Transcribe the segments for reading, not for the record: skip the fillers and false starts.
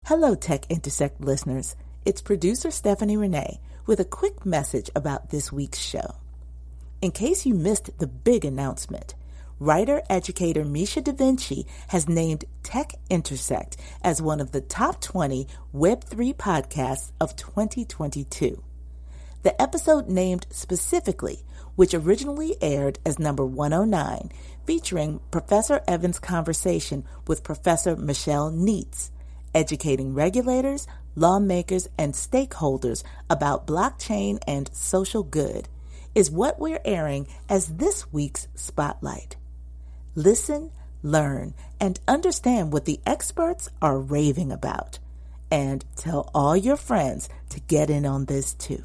Hello, Tech Intersect listeners. It's producer Stephanie Renee with a quick message about this week's show. In case you missed the big announcement, writer-educator Misha Da Vinci has named Tech Intersect as one of the top 20 Web3 podcasts of 2022. The episode named specifically, which originally aired as number 109, featuring Professor Evans' conversation with Professor Michele Neitz, educating regulators, lawmakers, and stakeholders about blockchain and social good, is what we're airing as this week's Spotlight. Listen, learn, and understand what the experts are raving about. And tell all your friends to get in on this too.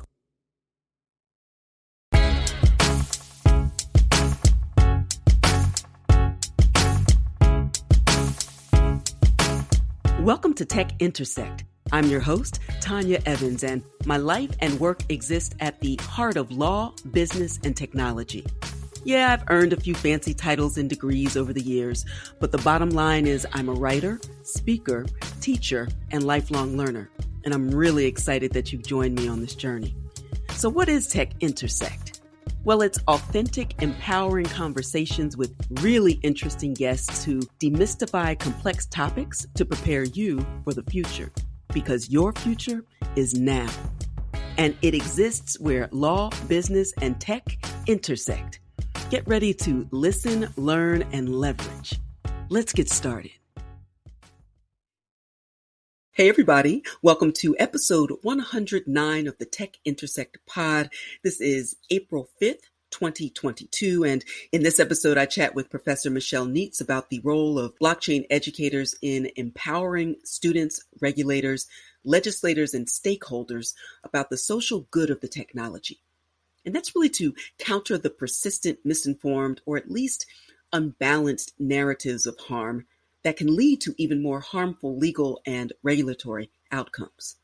Welcome to Tech Intersect. I'm your host, Tanya Evans, and my life and work exist at the heart of law, business, and technology. Yeah, I've earned a few fancy titles and degrees over the years, but the bottom line is I'm a writer, speaker, teacher, and lifelong learner, and I'm really excited that you've joined me on this journey. So what is Tech Intersect? Well, it's authentic, empowering conversations with really interesting guests who demystify complex topics to prepare you for the future. Because your future is now. And it exists where law, business, and tech intersect. Get ready to listen, learn, and leverage. Let's get started. Hey everybody, welcome to episode 109 of the Tech Intersect pod. This is April 5th, 2022, and in this episode I chat with Professor Michele Neitz about the role of blockchain educators in empowering students, regulators, legislators, and stakeholders about the social good of the technology. And that's really to counter the persistent, misinformed, or at least unbalanced narratives of harm that can lead to even more harmful legal and regulatory outcomes.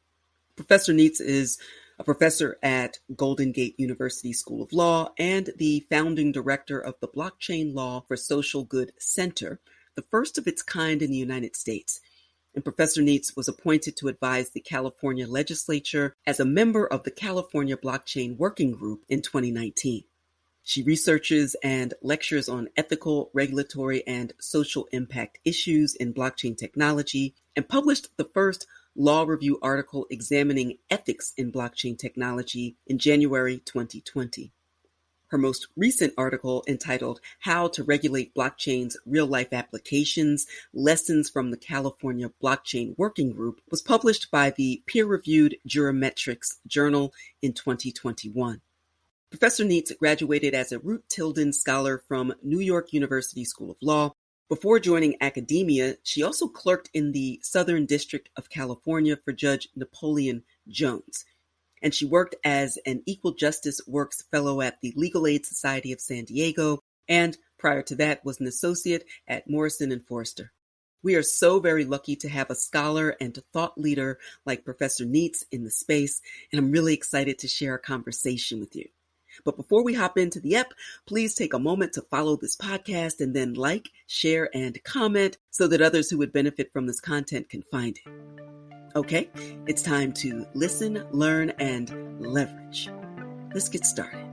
Professor Neitz is a professor at Golden Gate University School of Law and the founding director of the Blockchain Law for Social Good Center, the first of its kind in the United States. And Professor Neitz was appointed to advise the California legislature as a member of the California Blockchain Working Group in 2019. She researches and lectures on ethical, regulatory, and social impact issues in blockchain technology and published the first law review article examining ethics in blockchain technology in January 2020. Her most recent article, entitled How to Regulate Blockchain's Real-Life Applications, Lessons from the California Blockchain Working Group, was published by the peer-reviewed Jurametrics Journal in 2021. Professor Neitz graduated as a Root Tilden Scholar from New York University School of Law. Before joining academia, she also clerked in the Southern District of California for Judge Napoleon Jones. And she worked as an Equal Justice Works Fellow at the Legal Aid Society of San Diego, and prior to that was an associate at Morrison & Foerster. We are so very lucky to have a scholar and a thought leader like Professor Neitz in the space, and I'm really excited to share a conversation with you. But before we hop into the ep, please take a moment to follow this podcast and then like, share, and comment so that others who would benefit from this content can find it. Okay, it's time to listen, learn, and leverage. Let's get started.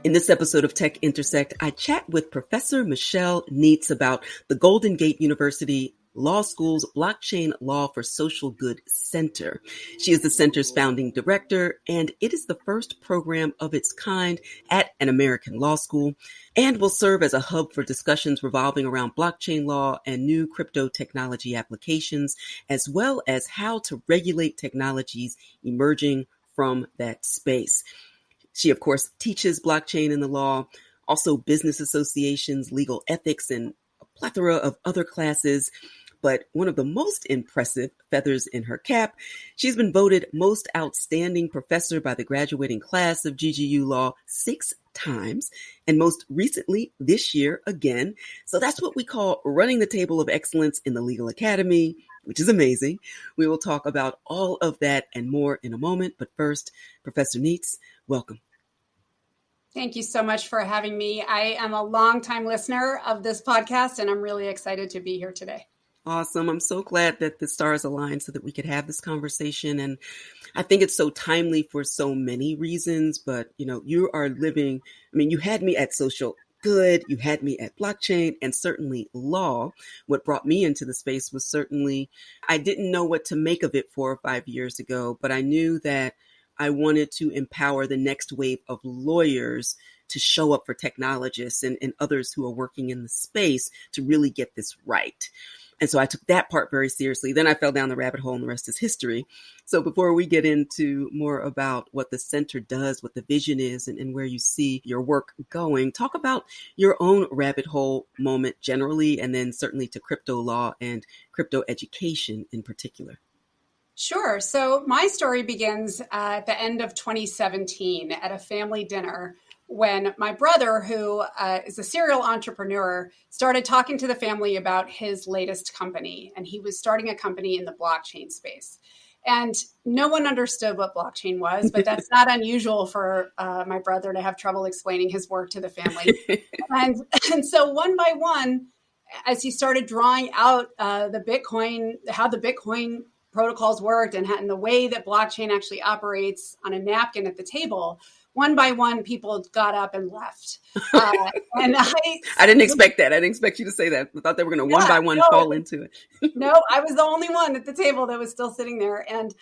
In this episode of Tech Intersect, I chat with Professor Michele Neitz about the Golden Gate University Law School's Blockchain Law for Social Good Center. She is the center's founding director, and it is the first program of its kind at an American law school, and will serve as a hub for discussions revolving around blockchain law and new crypto technology applications, as well as how to regulate technologies emerging from that space. She, of course, teaches blockchain in the law, also business associations, legal ethics, and a plethora of other classes. But one of the most impressive feathers in her cap, she's been voted most outstanding professor by the graduating class of GGU Law 6 times, and most recently this year again. So that's what we call running the table of excellence in the legal academy, which is amazing. We will talk about all of that and more in a moment. But first, Professor Neitz, welcome. Thank you so much for having me. I am a longtime listener of this podcast, and I'm really excited to be here today. Awesome. I'm so glad that the stars aligned so that we could have this conversation. And I think it's so timely for so many reasons, but you are living, you had me at social good, you had me at blockchain, and certainly law. What brought me into the space was certainly, I didn't know what to make of it 4 or 5 years ago, but I knew that I wanted to empower the next wave of lawyers to show up for technologists and others who are working in the space to really get this right. And so I took that part very seriously. Then I fell down the rabbit hole and the rest is history. So before we get into more about what the center does, what the vision is, and where you see your work going, talk about your own rabbit hole moment generally, and then certainly to crypto law and crypto education in particular. Sure. So my story begins at the end of 2017 at a family dinner when my brother, who is a serial entrepreneur, started talking to the family about his latest company. And he was starting a company in the blockchain space. And no one understood what blockchain was, but that's not unusual for my brother to have trouble explaining his work to the family. And so one by one, as he started drawing out how the Bitcoin protocols worked and the way that blockchain actually operates on a napkin at the table, one by one, people got up and left. And I didn't expect that. I didn't expect you to say that. I thought they were going to one by one fall into it. No, I was the only one at the table that was still sitting there. And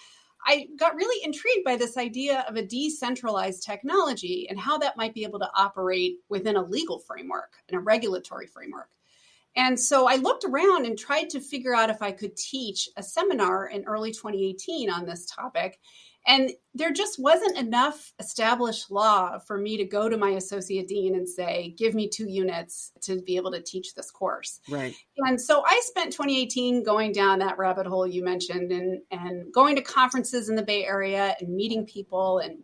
I got really intrigued by this idea of a decentralized technology and how that might be able to operate within a legal framework and a regulatory framework. And so I looked around and tried to figure out if I could teach a seminar in early 2018 on this topic. And there just wasn't enough established law for me to go to my associate dean and say, give me 2 units to be able to teach this course. Right. And so I spent 2018 going down that rabbit hole you mentioned and going to conferences in the Bay Area and meeting people and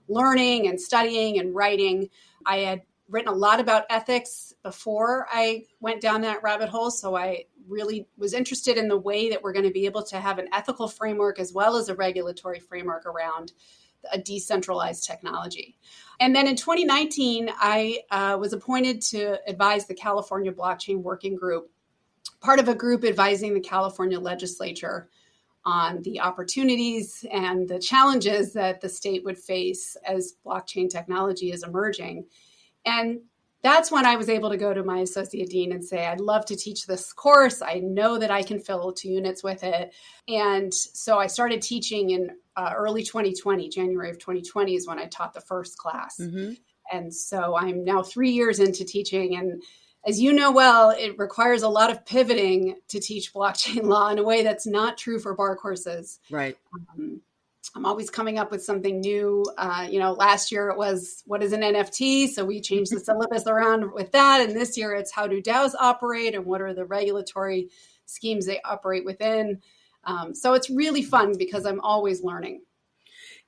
learning and studying and writing. I had written a lot about ethics before I went down that rabbit hole. So I really was interested in the way that we're going to be able to have an ethical framework as well as a regulatory framework around a decentralized technology. And then in 2019, I was appointed to advise the California Blockchain Working Group, part of a group advising the California legislature on the opportunities and the challenges that the state would face as blockchain technology is emerging. And that's when I was able to go to my associate dean and say, I'd love to teach this course. I know that I can fill 2 units with it. And so I started teaching in early 2020, January of 2020 is when I taught the first class. Mm-hmm. And so I'm now 3 years into teaching. And as you know well, it requires a lot of pivoting to teach blockchain law in a way that's not true for bar courses. Right. I'm always coming up with something new. Last year it was, what is an NFT? So we changed the syllabus around with that. And this year it's how do DAOs operate and what are the regulatory schemes they operate within. So it's really fun because I'm always learning.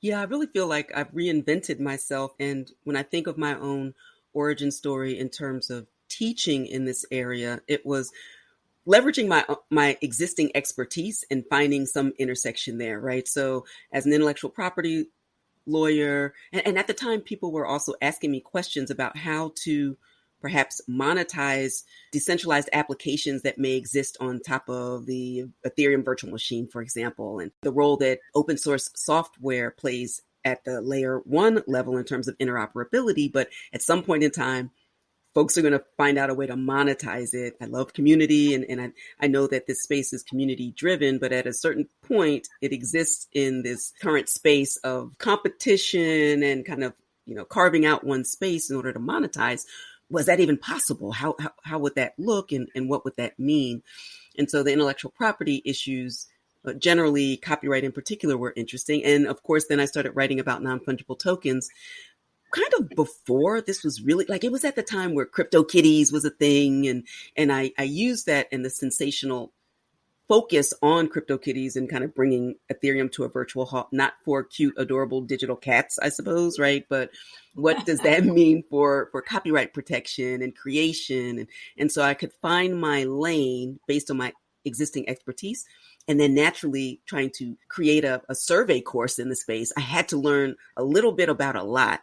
Yeah, I really feel like I've reinvented myself. And when I think of my own origin story in terms of teaching in this area, it was leveraging my existing expertise and finding some intersection there, right? So as an intellectual property lawyer, and at the time, people were also asking me questions about how to perhaps monetize decentralized applications that may exist on top of the Ethereum virtual machine, for example, and the role that open source software plays at the layer 1 level in terms of interoperability. But at some point in time, folks are going to find out a way to monetize it. I love community, and I know that this space is community driven, but at a certain point, it exists in this current space of competition and kind of, carving out one space in order to monetize. Was that even possible? How would that look and what would that mean? And so the intellectual property issues, generally copyright in particular, were interesting. And of course, then I started writing about non-fungible tokens kind of before this was really, like, it was at the time where CryptoKitties was a thing. And I used that in the sensational focus on CryptoKitties and kind of bringing Ethereum to a virtual halt, not for cute, adorable digital cats, I suppose, right? But what does that mean for copyright protection and creation? And so I could find my lane based on my existing expertise. And then naturally trying to create a survey course in the space, I had to learn a little bit about a lot.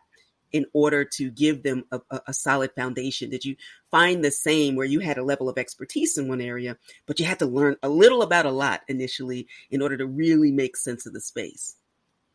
in order to give them a solid foundation? Did you find the same where you had a level of expertise in one area, but you had to learn a little about a lot initially in order to really make sense of the space?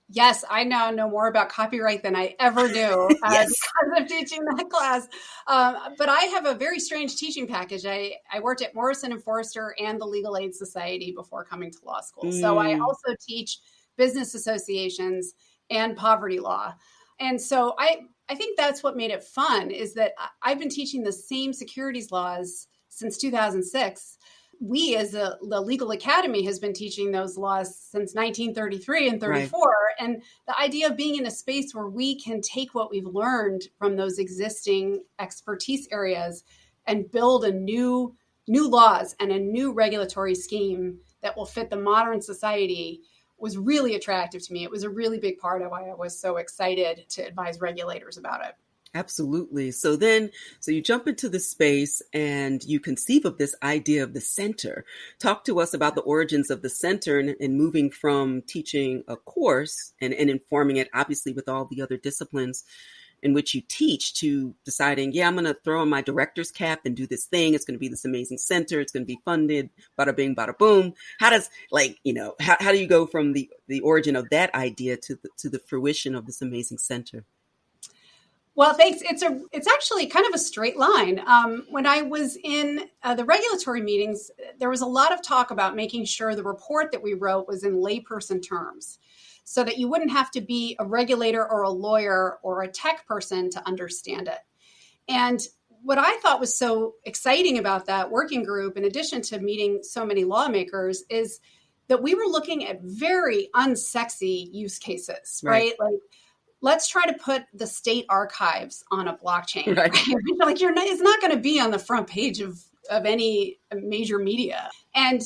Yes, I now know more about copyright than I ever knew Yes. because of teaching that class. But I have a very strange teaching package. I worked at Morrison and Foerster and the Legal Aid Society before coming to law school. So I also teach business associations and poverty law. And so I think that's what made it fun, is that I've been teaching the same securities laws since 2006. We, as the Legal Academy, has been teaching those laws since 1933 and 34. Right. And the idea of being in a space where we can take what we've learned from those existing expertise areas and build a new laws and a new regulatory scheme that will fit the modern society was really attractive to me. It was a really big part of why I was so excited to advise regulators about it. Absolutely. So you jump into the space and you conceive of this idea of the center. Talk to us about the origins of the center and moving from teaching a course and informing it, obviously, with all the other disciplines in which you teach, to deciding, I'm going to throw on my director's cap and do this thing. It's going to be this amazing center. It's going to be funded, bada bing, bada boom. How does, how do you go from the origin of that idea to the fruition of this amazing center? Well, thanks. It's actually kind of a straight line. When I was in the regulatory meetings, there was a lot of talk about making sure the report that we wrote was in layperson terms, so that you wouldn't have to be a regulator or a lawyer or a tech person to understand it. And what I thought was so exciting about that working group, in addition to meeting so many lawmakers, is that we were looking at very unsexy use cases, right? Like, let's try to put the state archives on a blockchain. Right? Like, it's not going to be on the front page of any major media. And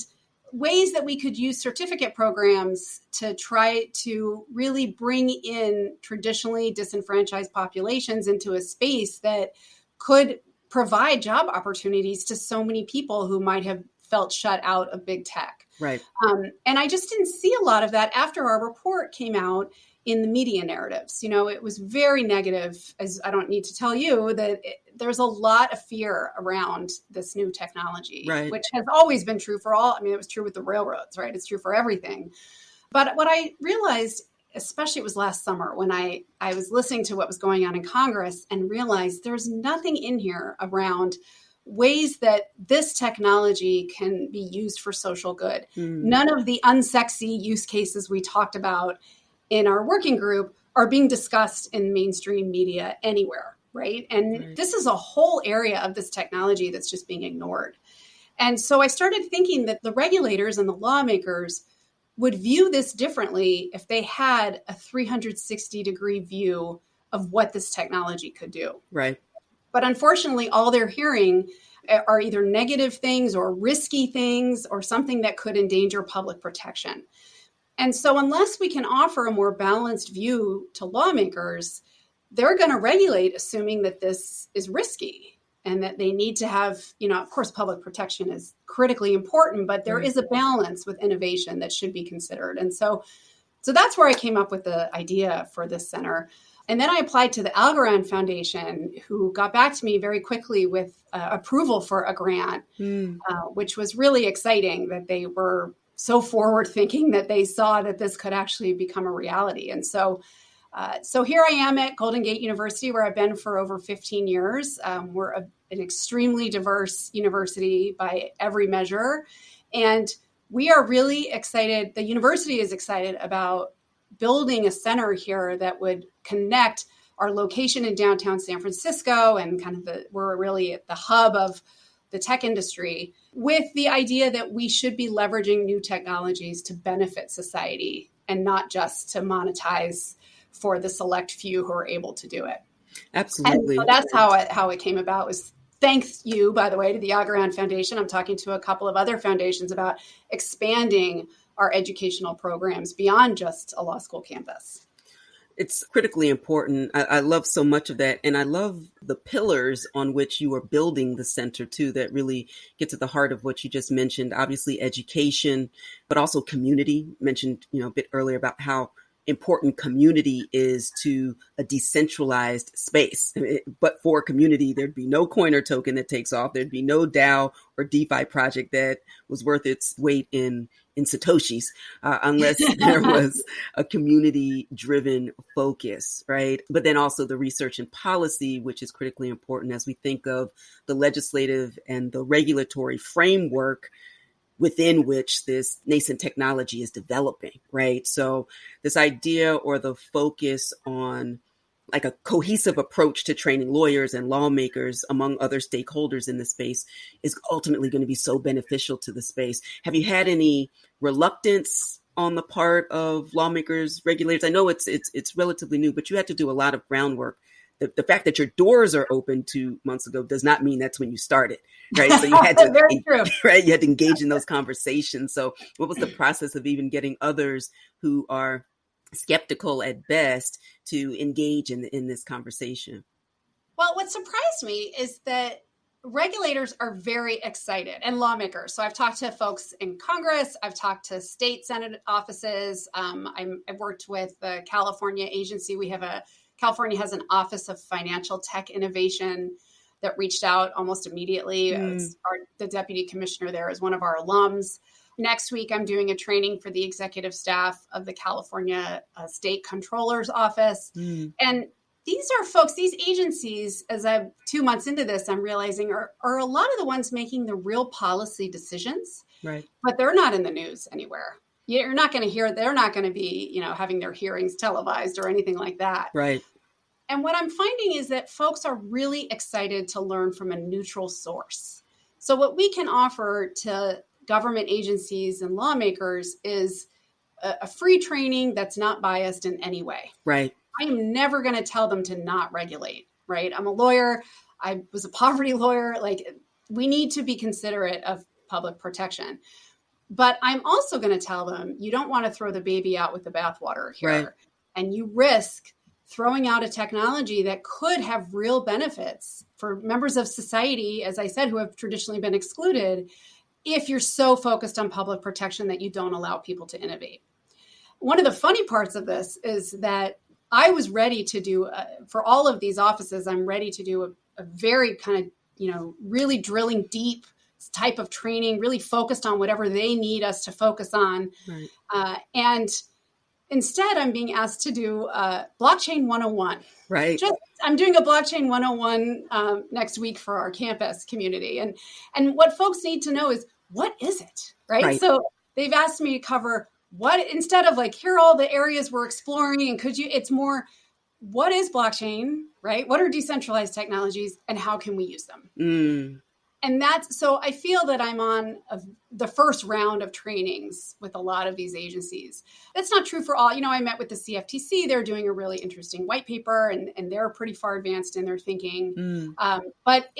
ways that we could use certificate programs to try to really bring in traditionally disenfranchised populations into a space that could provide job opportunities to so many people who might have felt shut out of big tech. Right. And I just didn't see a lot of that after our report came out in the media narratives. It was very negative, as I don't need to tell you, that there's a lot of fear around this new technology, right, which has always been true for all. I mean, it was true with the railroads, right? It's true for everything. But what I realized, especially it was last summer, when I was listening to what was going on in Congress and realized there's nothing in here around ways that this technology can be used for social good. None of the unsexy use cases we talked about in our working group are being discussed in mainstream media anywhere, right? And this is a whole area of this technology that's just being ignored. And so I started thinking that the regulators and the lawmakers would view this differently if they had a 360-degree view of what this technology could do. Right. But unfortunately, all they're hearing are either negative things or risky things or something that could endanger public protection. And so unless we can offer a more balanced view to lawmakers, they're going to regulate assuming that this is risky and that they need to have, of course, public protection is critically important, but there is a balance with innovation that should be considered. And so that's where I came up with the idea for this center. And then I applied to the Algorand Foundation, who got back to me very quickly with approval for a grant, which was really exciting that they were so forward thinking that they saw that this could actually become a reality. And so here I am at Golden Gate University, where I've been for over 15 years. We're an extremely diverse university by every measure. And we are really excited. The university is excited about building a center here that would connect our location in downtown San Francisco and we're really at the hub of the tech industry, with the idea that we should be leveraging new technologies to benefit society and not just to monetize for the select few who are able to do it. Absolutely. And so that's how it came about. Was thanks you, by the way, to the Algorand Foundation. I'm talking to a couple of other foundations about expanding our educational programs beyond just a law school campus. It's critically important. I love so much of that. And I love the pillars on which you are building the center too, that really get to the heart of what you just mentioned. Obviously education, but also community. Mentioned, a bit earlier about how important community is to a decentralized space. But for a community, there'd be no coin or token that takes off. There'd be no DAO or DeFi project that was worth its weight in Satoshis, unless there was a community-driven focus, right? But then also the research and policy, which is critically important as we think of the legislative and the regulatory framework within which this nascent technology is developing, right? So this idea or the focus on like a cohesive approach to training lawyers and lawmakers, among other stakeholders in the space, is ultimately going to be so beneficial to the space. Have you had any reluctance on the part of lawmakers, regulators? I know it's relatively new, but you had to do a lot of groundwork. The fact that your doors are open 2 months ago does not mean that's when you started, right? So you had to, Very true. right? You had to engage in those conversations. So what was the process of even getting others who are skeptical at best to engage in this conversation? Well, what surprised me is that regulators are very excited, and lawmakers. So I've talked to folks in Congress. I've talked to state Senate offices. I've worked with the California agency. California has an Office of Financial Tech Innovation that reached out almost immediately. The deputy commissioner there is one of our alums. Next week, I'm doing a training for the executive staff of the California State Controller's Office. And these are folks, these agencies, as I'm 2 months into this, I'm realizing are a lot of the ones making the real policy decisions, right? But they're not in the news anywhere. You're not going to hear, they're not going to be, having their hearings televised or anything like that. Right. And what I'm finding is that folks are really excited to learn from a neutral source. So what we can offer to government agencies and lawmakers is a free training that's not biased in any way. Right. I am never going to tell them to not regulate, right? I'm a lawyer. I was a poverty lawyer. Like, we need to be considerate of public protection. But I'm also going to tell them, you don't want to throw the baby out with the bathwater here. Right. And you risk throwing out a technology that could have real benefits for members of society, as I said, who have traditionally been excluded, if you're so focused on public protection that you don't allow people to innovate. One of the funny parts of this is that I was ready to do, for all of these offices, I'm ready to do a very kind of, really drilling deep type of training, really focused on whatever they need us to focus on. Right. And instead, I'm being asked to do blockchain 101. Right. I'm doing a blockchain 101 next week for our campus community. And what folks need to know is, what is it? Right. So they've asked me to cover what, instead of like, here are all the areas we're exploring, and it's more, what is blockchain, right? What are decentralized technologies, and how can we use them? And so I feel that I'm on the first round of trainings with a lot of these agencies. That's not true for all. I met with the CFTC. They're doing a really interesting white paper, and they're pretty far advanced in their thinking. But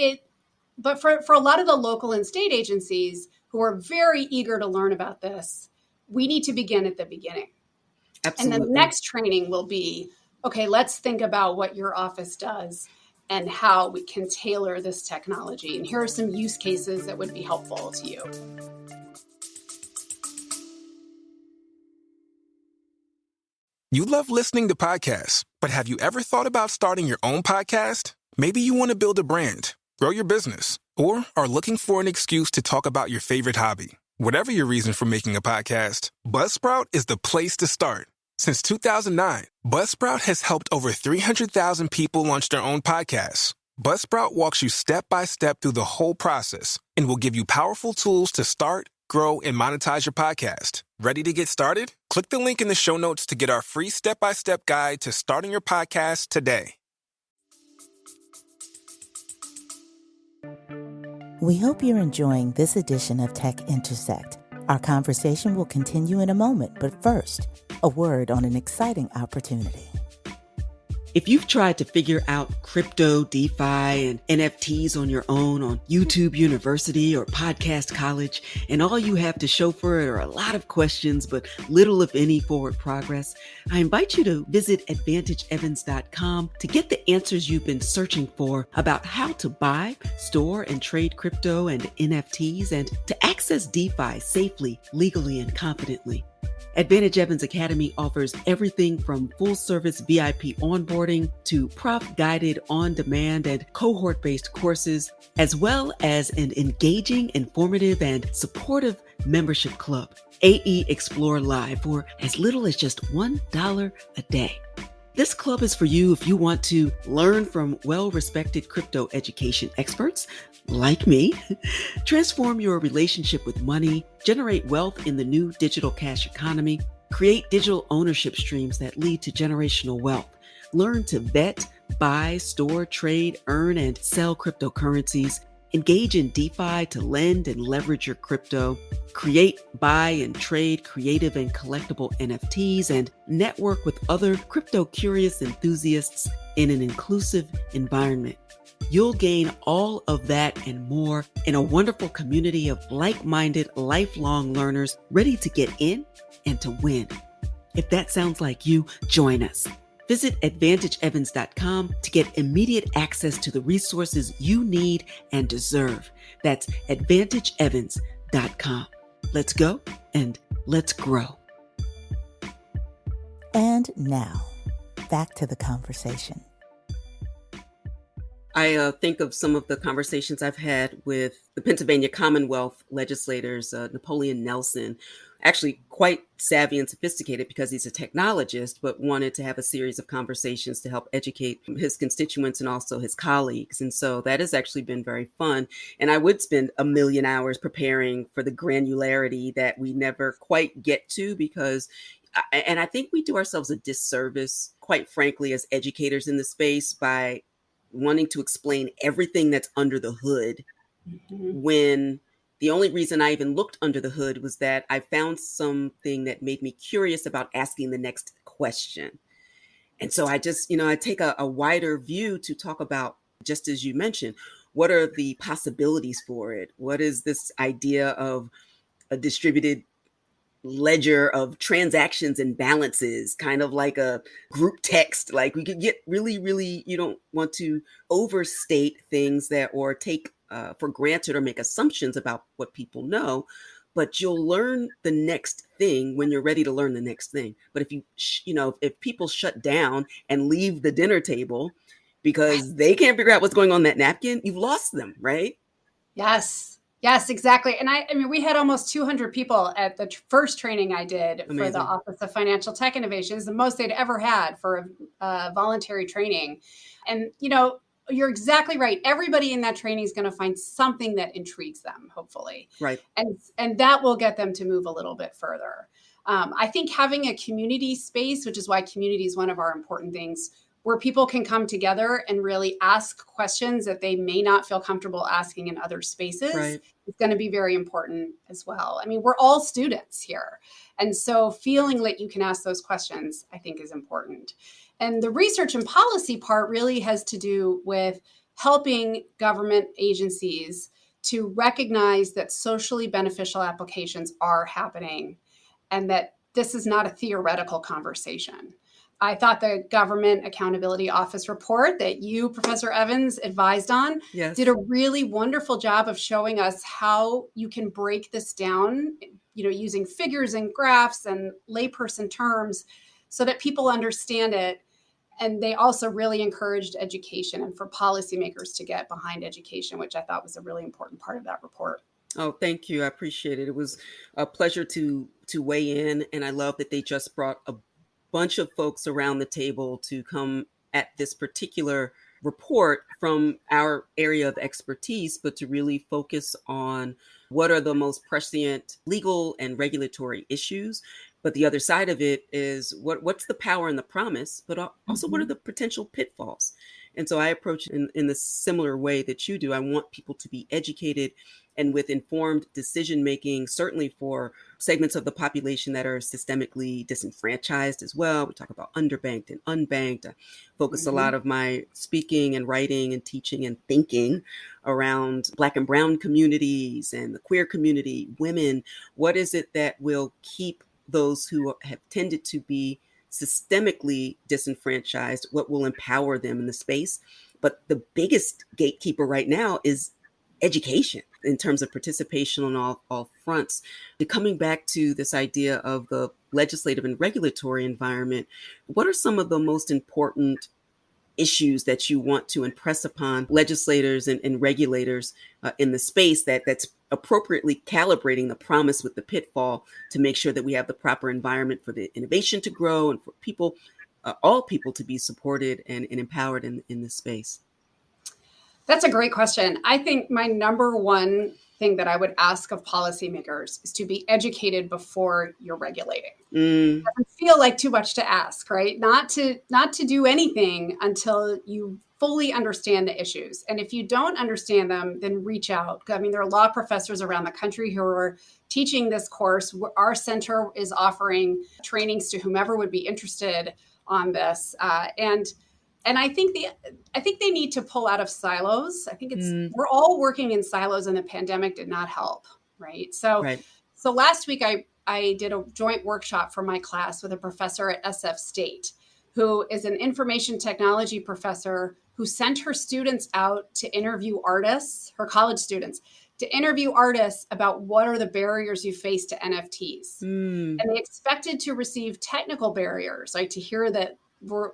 for a lot of the local and state agencies who are very eager to learn about this, we need to begin at the beginning. Absolutely. And the next training will be, okay, let's think about what your office does and how we can tailor this technology. And here are some use cases that would be helpful to you. You love listening to podcasts, but have you ever thought about starting your own podcast? Maybe you want to build a brand, grow your business, or are looking for an excuse to talk about your favorite hobby. Whatever your reason for making a podcast, Buzzsprout is the place to start. Since 2009, Buzzsprout has helped over 300,000 people launch their own podcasts. Buzzsprout walks you step by step through the whole process and will give you powerful tools to start, grow, and monetize your podcast. Ready to get started? Click the link in the show notes to get our free step-by-step guide to starting your podcast today. We hope you're enjoying this edition of Tech Intersect. Our conversation will continue in a moment, but first, a word on an exciting opportunity. If you've tried to figure out crypto, DeFi, and NFTs on your own on YouTube University or Podcast College, and all you have to show for it are a lot of questions, but little if any forward progress, I invite you to visit advantageevans.com to get the answers you've been searching for about how to buy, store, and trade crypto and NFTs, and to access DeFi safely, legally, and confidently. Advantage Evans Academy offers everything from full-service VIP onboarding to prof-guided on-demand and cohort-based courses, as well as an engaging, informative, and supportive membership club, AE Explore Live, for as little as just $1 a day. This club is for you if you want to learn from well-respected crypto education experts like me, transform your relationship with money, generate wealth in the new digital cash economy, create digital ownership streams that lead to generational wealth, learn to vet, buy, store, trade, earn, and sell cryptocurrencies, engage in DeFi to lend and leverage your crypto, create, buy, and trade creative and collectible NFTs, and network with other crypto-curious enthusiasts in an inclusive environment. You'll gain all of that and more in a wonderful community of like-minded, lifelong learners ready to get in and to win. If that sounds like you, join us. Visit AdvantageEvans.com to get immediate access to the resources you need and deserve. That's AdvantageEvans.com. Let's go and let's grow. And now, back to the conversation. I think of some of the conversations I've had with the Pennsylvania Commonwealth legislators, Napoleon Nelson, actually quite savvy and sophisticated because he's a technologist, but wanted to have a series of conversations to help educate his constituents and also his colleagues. And so that has actually been very fun. And I would spend a million hours preparing for the granularity that we never quite get to because I think we do ourselves a disservice, quite frankly, as educators in the space by wanting to explain everything that's under the hood when the only reason I even looked under the hood was that I found something that made me curious about asking the next question. And so I just, I take a wider view to talk about, just as you mentioned, what are the possibilities for it? What is this idea of a distributed ledger of transactions and balances, kind of like a group text? Like we could get really, you don't want to overstate things that or take for granted or make assumptions about what people know, but you'll learn the next thing when you're ready to learn the next thing. But if if people shut down and leave the dinner table because they can't figure out what's going on that napkin, you've lost them, right? Yes, exactly. And I mean, we had almost 200 people at the first training I did Amazing. For the Office of Financial Tech Innovations, the most they'd ever had for a voluntary training. And, you're exactly right. Everybody in that training is going to find something that intrigues them, hopefully. Right. And that will get them to move a little bit further. I think having a community space, which is why community is one of our important things, where people can come together and really ask questions that they may not feel comfortable asking in other spaces, right, is going to be very important as well. I mean, we're all students here. And so feeling that you can ask those questions, I think, is important. And the research and policy part really has to do with helping government agencies to recognize that socially beneficial applications are happening and that this is not a theoretical conversation. I thought the Government Accountability Office report that you, Professor Evans, advised on did a really wonderful job of showing us how you can break this down, using figures and graphs and layperson terms so that people understand it. And they also really encouraged education and for policymakers to get behind education, which I thought was a really important part of that report. Oh, thank you. I appreciate it. It was a pleasure to weigh in. And I love that they just brought a bunch of folks around the table to come at this particular report from our area of expertise, but to really focus on what are the most prescient legal and regulatory issues. But the other side of it is what's the power and the promise, but also what are the potential pitfalls? And so I approach it in the similar way that you do. I want people to be educated and with informed decision-making, certainly for segments of the population that are systemically disenfranchised as well. We talk about underbanked and unbanked. I focus a lot of my speaking and writing and teaching and thinking around Black and Brown communities and the queer community, women. What is it that will keep those who have tended to be systemically disenfranchised? What will empower them in the space? But the biggest gatekeeper right now is education in terms of participation on all fronts. Coming back to this idea of the legislative and regulatory environment, what are some of the most important issues that you want to impress upon legislators and regulators in the space that's appropriately calibrating the promise with the pitfall to make sure that we have the proper environment for the innovation to grow and for people, all people, to be supported and empowered in this space? That's a great question. I think my number one thing that I would ask of policymakers is to be educated before you're regulating. It doesn't feel like too much to ask, right? Not to do anything until you fully understand the issues. And if you don't understand them, then reach out. I mean, there are law professors around the country who are teaching this course. Our center is offering trainings to whomever would be interested on this. And I think they need to pull out of silos. I think we're all working in silos, and the pandemic did not help, right? So last week I did a joint workshop for my class with a professor at SF State, who is an information technology professor who sent her students out to interview artists, her college students, to interview artists about what are the barriers you face to NFTs. And they expected to receive technical barriers, like to hear that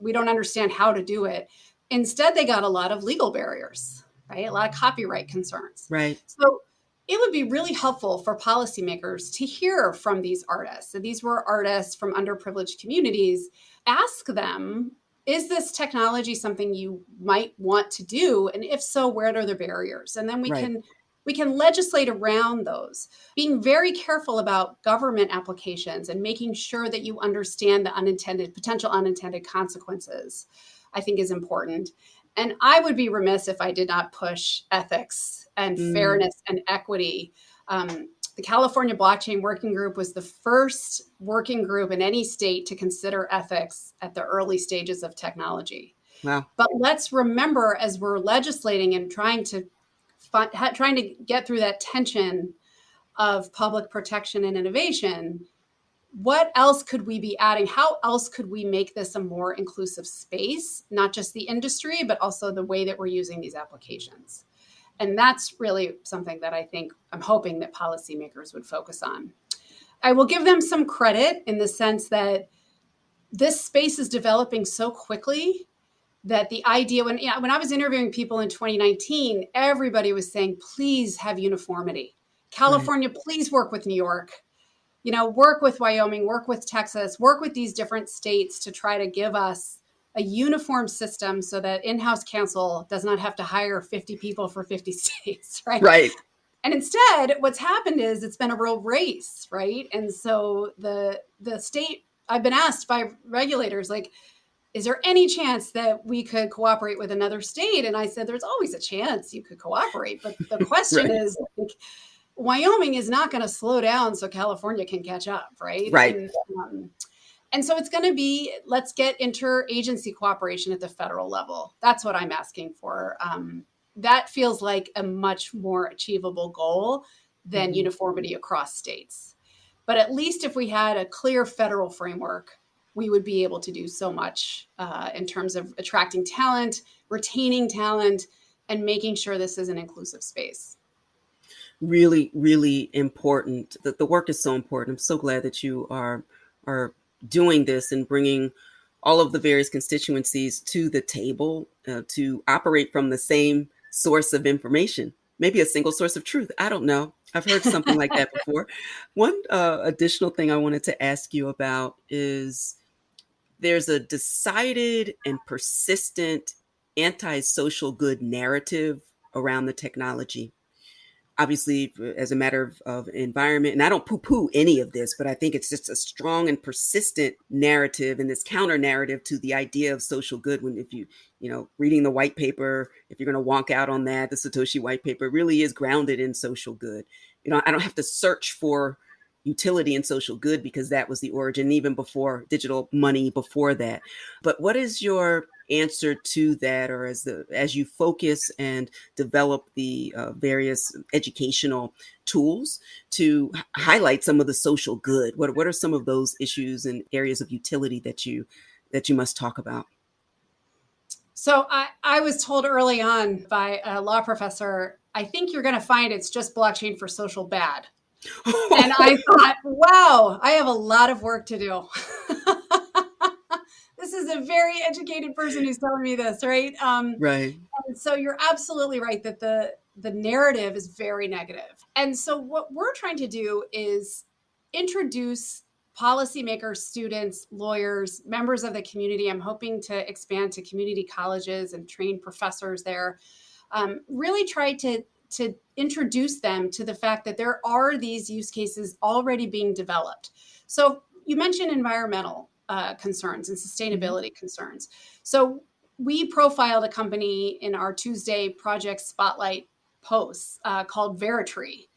we don't understand how to do it. Instead, they got a lot of legal barriers, right? A lot of copyright concerns. Right. So it would be really helpful for policymakers to hear from these artists. So these were artists from underprivileged communities. Ask them, is this technology something you might want to do? And if so, where are the barriers? And then we can legislate around those, being very careful about government applications and making sure that you understand the potential unintended consequences, I think is important. And I would be remiss if I did not push ethics and fairness and equity. The California Blockchain Working Group was the first working group in any state to consider ethics at the early stages of technology. Wow. But let's remember, as we're legislating and trying to get through that tension of public protection and innovation, what else could we be adding? How else could we make this a more inclusive space, not just the industry, but also the way that we're using these applications? And that's really something that I'm hoping that policymakers would focus on. I will give them some credit in the sense that this space is developing so quickly that the idea, when I was interviewing people in 2019, everybody was saying, please have uniformity. California, please work with New York, work with Wyoming, work with Texas, work with these different states to try to give us a uniform system so that in-house counsel does not have to hire 50 people for 50 states, right? Right. And instead, what's happened is it's been a real race, right? And so the state, I've been asked by regulators, like, is there any chance that we could cooperate with another state? And I said, there's always a chance you could cooperate. But the question is, like, Wyoming is not going to slow down so California can catch up, right? Right. And so it's going to be, let's get interagency cooperation at the federal level. That's what I'm asking for. That feels like a much more achievable goal than uniformity across states. But at least if we had a clear federal framework, we would be able to do so much in terms of attracting talent, retaining talent, and making sure this is an inclusive space. Really, really important. The work is so important. I'm so glad that you are doing this and bringing all of the various constituencies to the table to operate from the same source of information, maybe a single source of truth. I don't know. I've heard something like that before. One additional thing I wanted to ask you about is there's a decided and persistent anti-social good narrative around the technology. Obviously, as a matter of environment, and I don't poo-poo any of this, but I think it's just a strong and persistent narrative and this counter narrative to the idea of social good. When if you reading the white paper, if you're going to wonk out on that, the Satoshi white paper really is grounded in social good. I don't have to search for utility and social good because that was the origin, even before digital money before that. But what is your answer to that, or as you focus and develop the various educational tools to highlight some of the social good? What are some of those issues and areas of utility that you must talk about? So I was told early on by a law professor, I think you're going to find it's just blockchain for social bad. And I thought, wow, I have a lot of work to do. This is a very educated person who's telling me this, right? Right. And so you're absolutely right that the narrative is very negative. And so what we're trying to do is introduce policymakers, students, lawyers, members of the community. I'm hoping to expand to community colleges and train professors there. Really try to introduce them to the fact that there are these use cases already being developed. So you mentioned environmental concerns and sustainability concerns. So we profiled a company in our Tuesday Project Spotlight posts called Veritree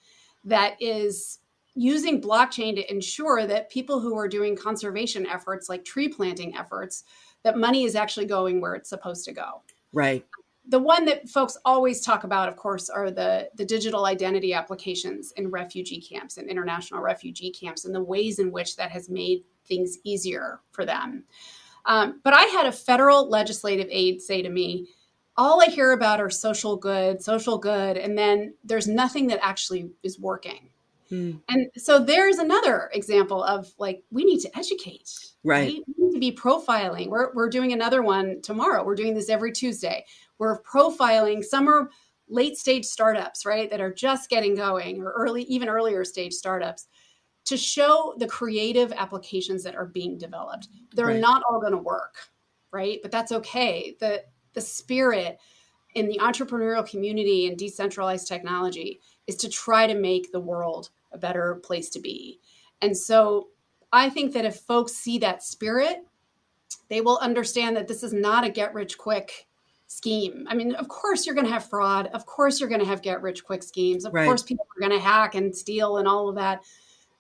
that is using blockchain to ensure that people who are doing conservation efforts like tree planting efforts, that money is actually going where it's supposed to go. Right. The one that folks always talk about, of course, are the digital identity applications in refugee camps and international refugee camps and the ways in which that has made things easier for them. But I had a federal legislative aide say to me, all I hear about are social good, and then there's nothing that actually is working. And so there's another example of like, we need to educate, right? We need to be profiling. We're doing another one tomorrow. We're doing this every Tuesday. We're profiling. Some are late stage startups, right? That are just getting going, or even earlier stage startups, to show the creative applications that are being developed. They're not all going to work, right? But that's okay. The spirit in the entrepreneurial community and decentralized technology is to try to make the world a better place to be. And so I think that if folks see that spirit, they will understand that this is not a get rich quick scheme. I mean, of course you're going to have fraud. Of course you're going to have get rich quick schemes. Of course people are going to hack and steal and all of that.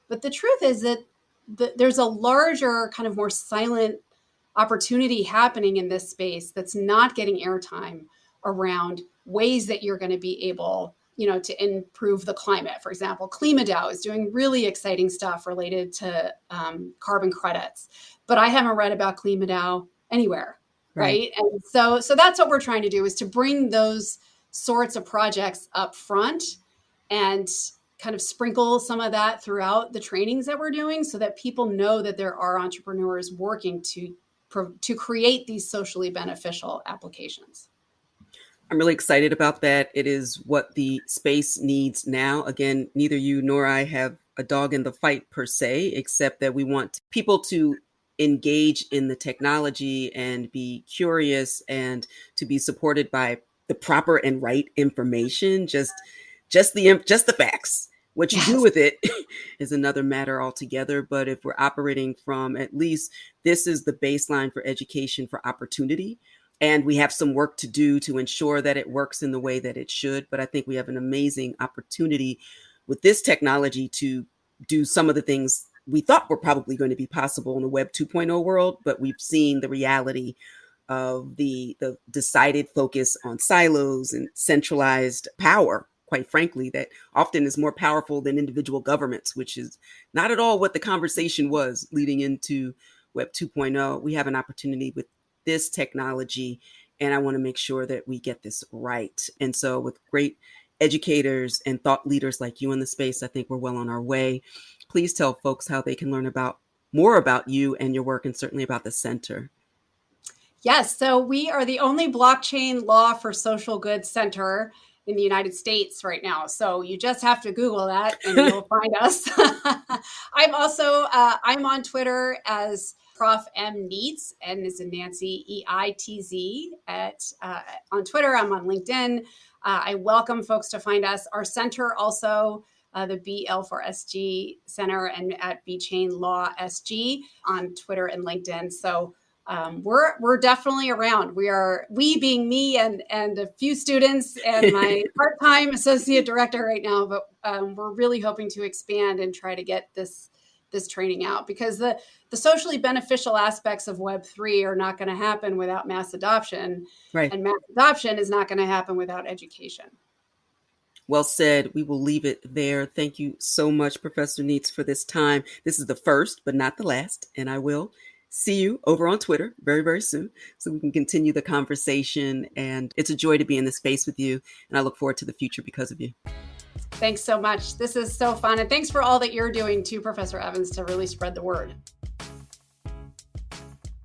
But the truth is that there's a larger kind of more silent opportunity happening in this space that's not getting airtime around ways that you're going to be able, to improve the climate. For example, KlimaDAO is doing really exciting stuff related to carbon credits, but I haven't read about KlimaDAO anywhere, right? And so that's what we're trying to do, is to bring those sorts of projects up front and kind of sprinkle some of that throughout the trainings that we're doing, so that people know that there are entrepreneurs working to create these socially beneficial applications. I'm really excited about that. It is what the space needs now. Again, neither you nor I have a dog in the fight per se, except that we want people to engage in the technology and be curious and to be supported by the proper and right information. Just the facts. What you do with it is another matter altogether. But if we're operating from, at least this is the baseline for education for opportunity, and we have some work to do to ensure that it works in the way that it should. But I think we have an amazing opportunity with this technology to do some of the things we thought were probably going to be possible in the Web 2.0 world, but we've seen the reality of the decided focus on silos and centralized power, quite frankly, that often is more powerful than individual governments, which is not at all what the conversation was leading into Web 2.0. We have an opportunity with this technology, and I want to make sure that we get this right. And so with great educators and thought leaders like you in the space, I think we're well on our way. Please tell folks how they can learn more about you and your work, and certainly about the center. Yes, so we are the only blockchain law for social good center in the United States right now. So you just have to Google that and you'll find us. I'm also, I'm on Twitter as Prof. M. Neitz, N is in Nancy, EITZ on Twitter. I'm on LinkedIn. I welcome folks to find us. Our center also, the BL4SG Center, and at BChain Law SG on Twitter and LinkedIn. So we're definitely around. We being me and a few students and my part-time associate director right now, but we're really hoping to expand and try to get this training out, because the socially beneficial aspects of Web3 are not going to happen without mass adoption. Right. And mass adoption is not going to happen without education. Well said. We will leave it there. Thank you so much, Professor Neitz, for this time. This is the first, but not the last, and I will see you over on Twitter very, very soon so we can continue the conversation. And it's a joy to be in this space with you. And I look forward to the future because of you. Thanks so much. This is so fun. And thanks for all that you're doing too, Professor Evans, to really spread the word.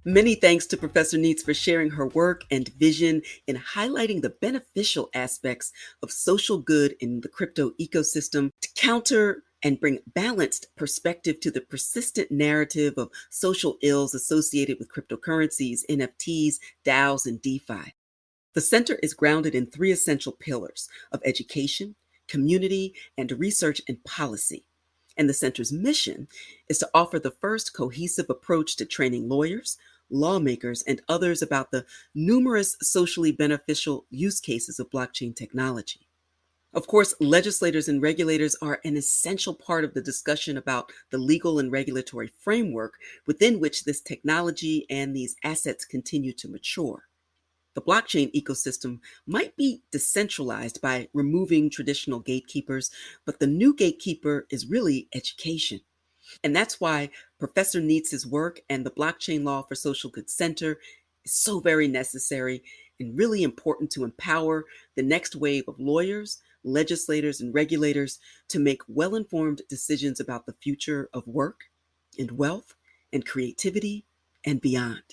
Many thanks to Professor Neitz for sharing her work and vision in highlighting the beneficial aspects of social good in the crypto ecosystem to counter and bring balanced perspective to the persistent narrative of social ills associated with cryptocurrencies, NFTs, DAOs, and DeFi. The center is grounded in 3 essential pillars of education, community, and research and policy. And the center's mission is to offer the first cohesive approach to training lawyers, lawmakers, and others about the numerous socially beneficial use cases of blockchain technology. Of course, legislators and regulators are an essential part of the discussion about the legal and regulatory framework within which this technology and these assets continue to mature. The blockchain ecosystem might be decentralized by removing traditional gatekeepers, but the new gatekeeper is really education. And that's why Professor Neitz's work and the Blockchain Law for Social Good Center is so very necessary and really important to empower the next wave of lawyers, legislators, and regulators to make well-informed decisions about the future of work and wealth and creativity and beyond.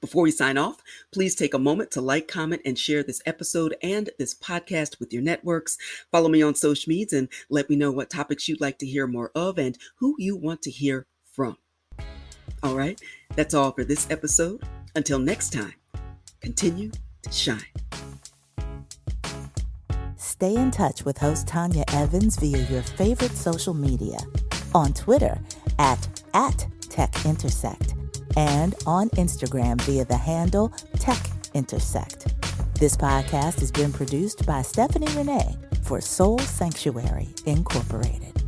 Before we sign off, please take a moment to like, comment, and share this episode and this podcast with your networks. Follow me on social media and let me know what topics you'd like to hear more of and who you want to hear from. All right, that's all for this episode. Until next time, continue to shine. Stay in touch with host Tanya Evans via your favorite social media. On Twitter at TechIntersect. And on Instagram via the handle TechIntersect. This podcast has been produced by Stephanie Renee for Soul Sanctuary Incorporated.